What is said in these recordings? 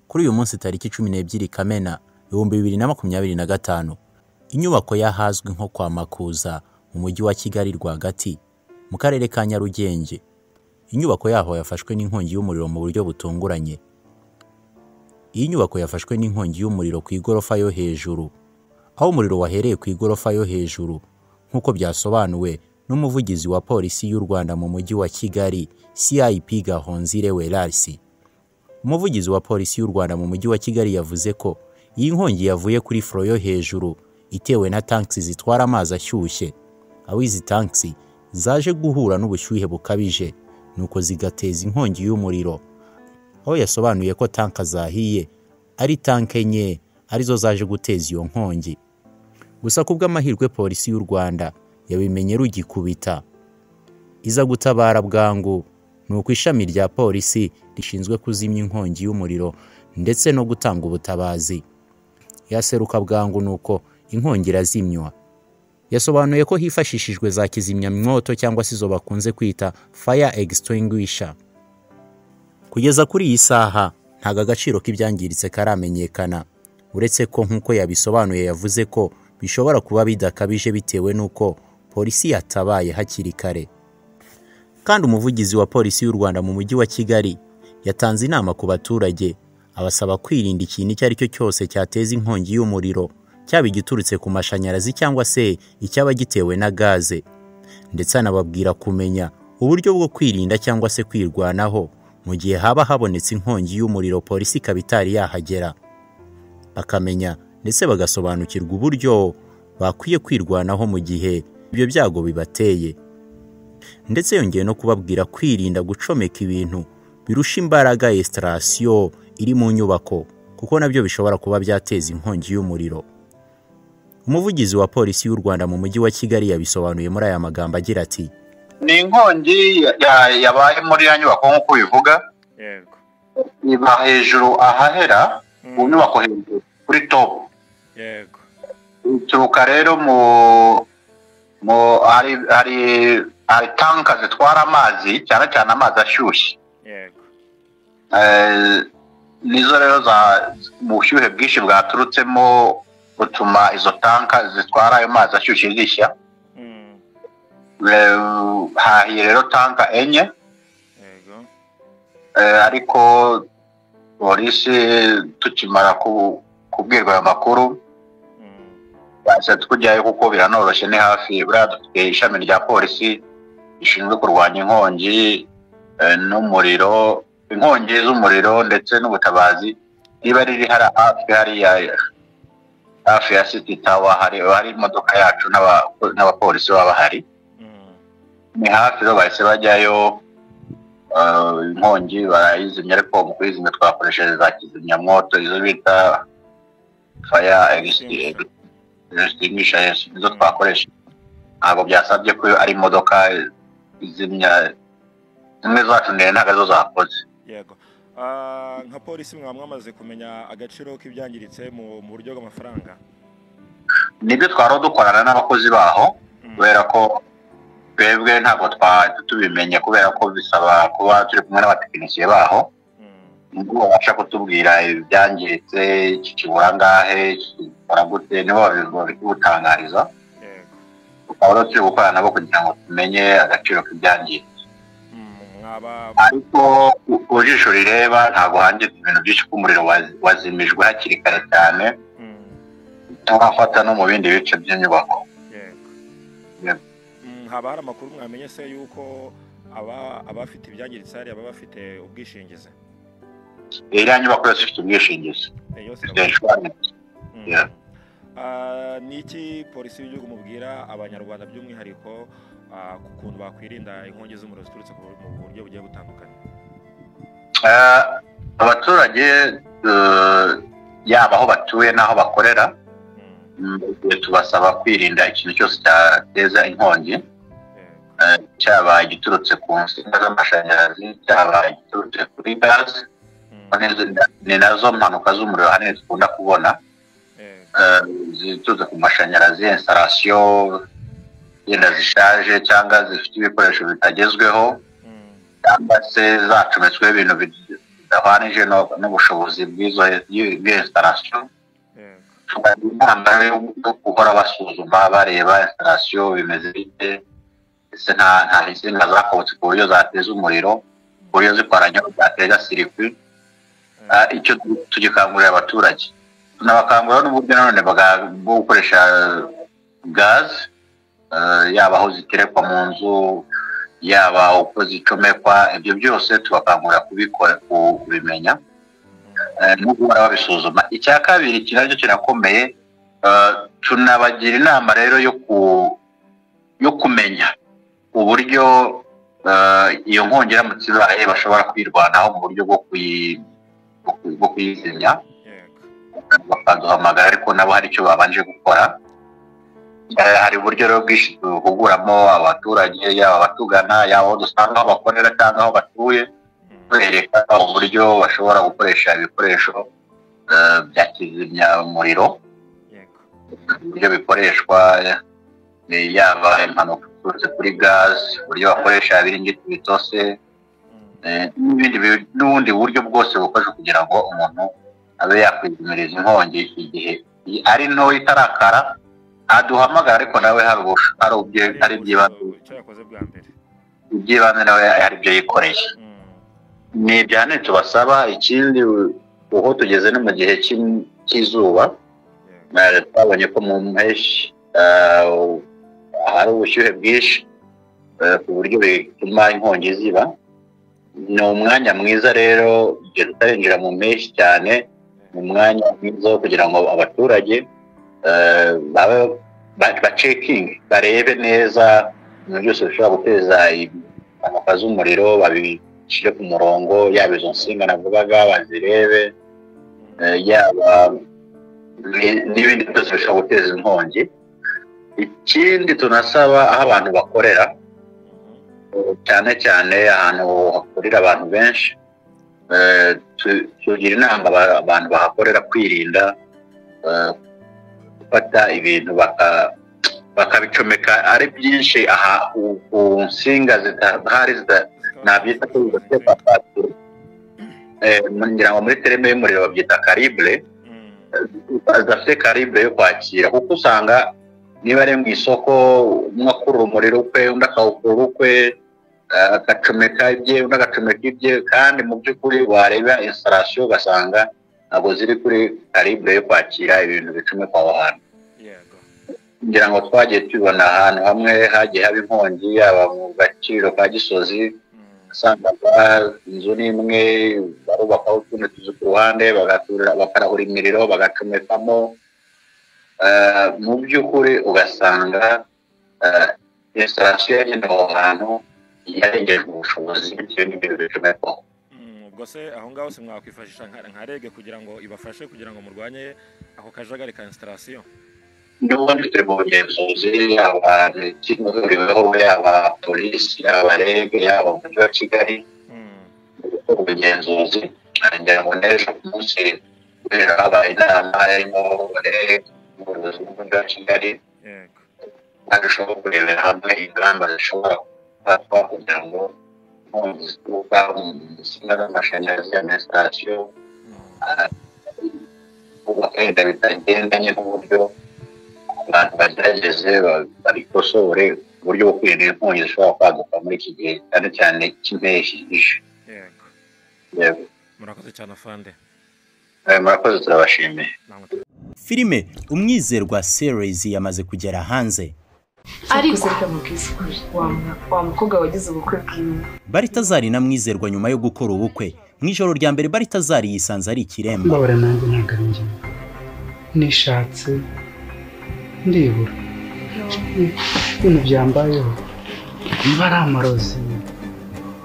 Kuri uyu munsi tariki 12 Kamena 2025, inyubako yahazwi nko kwa Makuza mu mujyi wa Kigali rwagati mu karere ka Nyarugenge. Inyubako yaho yafashwe n'inkongi y'umuriro mu buryo butunguranye. Iyi nyubako yafashwe n'inkongi y'umuriro ku igorofa yo hejuru, aho umuriro wahereye ku igorofa yo hejuru nk'uko byasobanuwe n'umuvugizi wa polisi y'u Rwanda mu mujyi wa Kigali, CIP Gahonzire Welarisi. Umuvugizi wa polisi y'u Rwanda mu mujyi wa Kigali yavuze ko iyi nkongi yavuye kuri floor yo hejuru itewe na tanks zitwara amazi ashyushye, aho izi tanks zaje guhura n'ubushyuhe bukabije nuko zigateza inkongi y'umuriro. Aho yasobanuye ko tanka zahiye ari tanke enye arizo zaje guteza iyo nkongi. Gusa kubw'amahirwe polisi y'u Rwanda yabimenye rugikubita, iza gutabara bwangu, nuko ishami rya polisi rishinzwe kuzimya inkongi y'umuriro ndetse no gutanga ubutabazi yaseruka bwangu, nuko inkongi irazimywa. Yasobanuye ko hifashishijwe za kizimyamwoto cyangwa se izo bakunze kwita fire extinguisher. Kugeza kuri iyi saha ntago agaciro k'ibyangiritse karamenyekana, uretse ko nk'uko yabisobanuye yavuze ko bishobora kuba bidakabije bitewe n'uko polisi yatabaye hakiri kare. Kandi umuvugizi wa polisi y'u Rwanda mu mujyi wa Kigali yatanze inama ku baturage, abasaba kwirinda ikintu icyo ari cyo cyose cyateza inkongi y'umuriro, cyaba giturutse ku mashanyarazi cyangwa se icyaba gitewe na gaze, ndetse anababwira kumenya uburyo bwo kwirinda cyangwa se kwirwanaho mu gihe haba habonetse inkongi y'umuriro polisi kabitari yahagera, bakamenya ndetse bagasobanukirwa uburyo bakwiye kwirwanaho mu gihe ibyo byago bibateye. Ndetse yongeye no kubabwira kwirinda gucomeka ibintu birusha imbaraga extraction iri mu nyubako, kuko nabyo bishobora kuba byateza inkongi y'umuriro. Umuvugizi wa polisi y'u Rwanda mu mujyi wa Kigali yabisobanuye muri aya magambo agira ati: ni inkongi yabaye muri ya nyubako nk'uko bivuga, yego, iba hejuru ahahera mu nyubako hejuru kuri top, yego, turuka rero hari tanka zitwara amazi, cyane cyane amazi ashyushye, yego, nizo rero mu bushyuhe bwinshi bwaturutsemo butuma izo tanka zitwara ayo mazi ashyushye zishya. Hahiye rero tanka enye, yego, ariko polisi tukimara kubwirwa ayo makuru base tukujyayo kuko biranoroshye, ni hafi. Buriya dufite ishami rya polisi rishinzwe kurwanya inkongi n'umuriro, inkongi z'umuriro ndetse n'ubutabazi, riba riri hafi ya City Tower, hari imodoka yacu n'abapolisi baba bahari. Ni hafi rero bahise bajyayo, inkongi barayizimya, ariko mu kuyizimya twakoresheje za kizimyamwoto, izo bita fire extinguisher, nizo twakoresha. Ntabwo byasabye ko ari imodoka izimya, zimwe zacu ntabwo arizo zakoze. Yego. Nka polisi mwamaze kumenya agaciro k'ibyangiritse mu buryo bw'amafaranga? Nibyo twaro dukorana n'abakozi baho, kubera ko twebwe ntabwo tubimenye, kubera ko bisaba kuba turi kumwe n'abatekinisiye baho, ngo babasha kutubwira ibyangiritse, kibura ngahe, kikora gute, nibo babitangariza. Tukaba turi gukorana nabo kugira ngo tumenye agaciro k'ibyangiritse. Ariko ku jisho rireba ntabwo hangiritse ibintu byinshi, ko umuriro wazimijwe hakiri kare cyane, turafata no mu bindi bice by'inyubako. Haba hari amakuru mwamenye se yuko abafite ibyangiritse hari ababa bafite ubwishingizi? Iriya nyubako yose ifite ubwishingizi. Ni iki polisi y'igihugu mubwira abanyarwanda by'umwihariko ku kuntu bakwirinda inkongi z'umuriro ziturutse mu buryo bugiye butandukanye? Abaturage yaba aho batuye n'aho bakorera, tubasaba kwirinda ikintu cyose cyateza inkongi, cyaba igiturutse ku nsinga z'amashanyarazi, cyaba igiturutse kuri gaze. Ni nazo mpanuka z'umuriro ahanini dukunda kubona, ziturutse ku mashanyarazi, installation yenda zishaje cyangwa zifite ibikoresho bitagezweho, cyangwa se zacometsweho ibintu zidahwanije n'ubushobozi bw'iyo installation inama yo guhora basuzuma bareba installation bimeze bite ese nta insinga zakobotse ku buryo zateza umuriro ku buryo zikoranye zateza circuit icyo tugikangurira abaturage tunabakangurira n'uburyo nanone bwo gukoresha gaz yaba aho ziterekwa mu nzu yaba uko zicomekwa ibyo byose tubakangurira kubikora kubimenya no guhora babisuzuma. Icya kabiri kinacyo kirakomeye tunabagira inama rero yo kumenya uburyo iyo nkongi iramutse ibaye bashobora kwirwanaho mu buryo bwo kuyizimya bakaduhamagara ariko nabo hari icyo babanje gukora. Hari uburyo rero bwinshi duhuguramo abaturage yaba abatugana yaba aho dusanga aho bakorera cyangwa aho batuye bereka uburyo bashobora gukoresha ibikoresho bya kizimya umuriro uburyo bikoreshwa yaba impanuka iturutse kuri gaz uburyo bakoresha ibiringiti bitose n'ubundi buryo bwose bufasha kugira ngo umuntu abe yakwizimiriza inkongi igihe ari nto itarakara aduhamagara ariko nawe hari ibyibanze nawe hari ibyo yikoreye. Ni ibyane tubasaba. Ikindi uko tugeze no mu gihe cy'izuba twabonye ko mu mpeshyi hari ubushyuhe bwinshi ku buryo bituma inkongi ziba. Ni umwanya mwiza rero igihe tutarinjira mu mpeshyi cyane ni umwanya mwiza wo kugira ngo abaturage bacekinge barebe neza ibintu byose bishobora guteza impanuka z'umuriro babishyire ku murongo yaba izo nsinga navugaga bazirebe yaba n'ibindi byose bishobora guteza inkongi. Ikindi tunasaba aho abantu bakorera cyane cyane ahantu hakorera abantu benshi tugira inama abantu bahakorera kwirinda gufata ibintu bakabicomeka ari byinshi aha ku nsinga zidahari nabyita ko ngira ngo muri tereme y'umuriro babyita calibre zidafite calibre yo kwakira kuko usanga niba ari mu isoko umwe akurura umuriro ukwe undi akawukurura ukwe agacomeka ibye undi agacomeka ibye kandi mu by'ukuri wareba installation ugasanga ntabwo ziri kuri calibre yo kwakira ibintu bicomekwa aho hantu. Ngira ngo twagiye tubona ahantu hamwe hagiye haba inkongi yaba mu Gaciro ka Gisozi usangaga inzu n'imwe barubakaho utundi tuzu ku ruhande bakarahura imiriro bagacomekamo mu by'ukuri ugasanga installation y'ino hantu yarengeje ubushobozi bitewe n'ibintu bicomekwaho. Ubwo se aho ngaho se mwakwifashisha nka rege kugira ngo ibafashe kugira ngo murwanye ako kajagari ka installation? N'ubundi turi mu bugenzuzi yaba ikihuriweho yaba polisi yaba rege yaba umujyi wa Kigali ubugenzuzi ngira ngo n'ejo ku munsi kubera habaye inama harimo rege n'ubuyobozi bw'umujyi wa Kigali bagashobora kurebera hamwe ingamba zishobora gufatwa kugira ngo inkongi zituruka mu nsinga z'amashanyarazi ya installation bakagenda bitagendanye n'uburyo abantu bagerageze babikosore uburyo bwo kwirinda inkongi zishobora kwaduka muri iki gihe cyane cyane cy'impeshyi ishe. Murakoze cyane afande. Murakoze turabashimiye. Filime Umwizerwa series yamaze kugera hanze. Ariko wa mukobwa wagize ubukwe bwiwe Baritazari na Mwizerwa nyuma yo gukora ubukwe mu ijoro rya mbere Baritazari yisanze ari ikiremba. Mbabare nanjye ntagarije nishatse ndibura ibintu byambayeho niba ari amarozi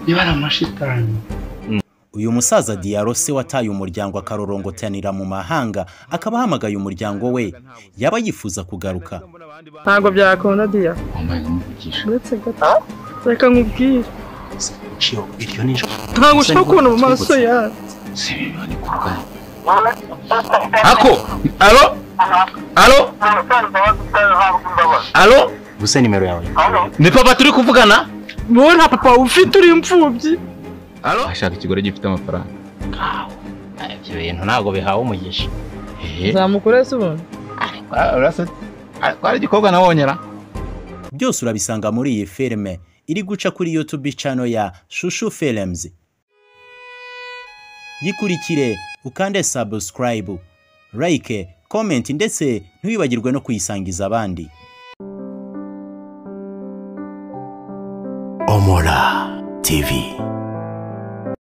niba ari amashitani. Uyu musaza Diarose wataye umuryango akarorongotanira mu mahanga akaba ahamagaye umuryango we yaba yifuza kugaruka. Ntago byakona Dia. Ndetse gato reka nkubwire Iryo ni ntago ushaka kubona mu maso yawe. Ako alo alo alo gusa nimero yawe ni papa turi kuvugana? Wowe nta papa ufite uri imfubyi. Alo ashaka ikigore gifite amafaranga. kawo ibyo bintu ntago bihawe umugisha zamukure se ubundi ari igikobwa nabonyera byose urabisanga muri iyi filime iri guca kuri YouTube channel ya Shushu Films. Yikurikire ukande subscribe, like, comment ndetse ntiwibagirwe no kuyisangiza abandi. Omora TV.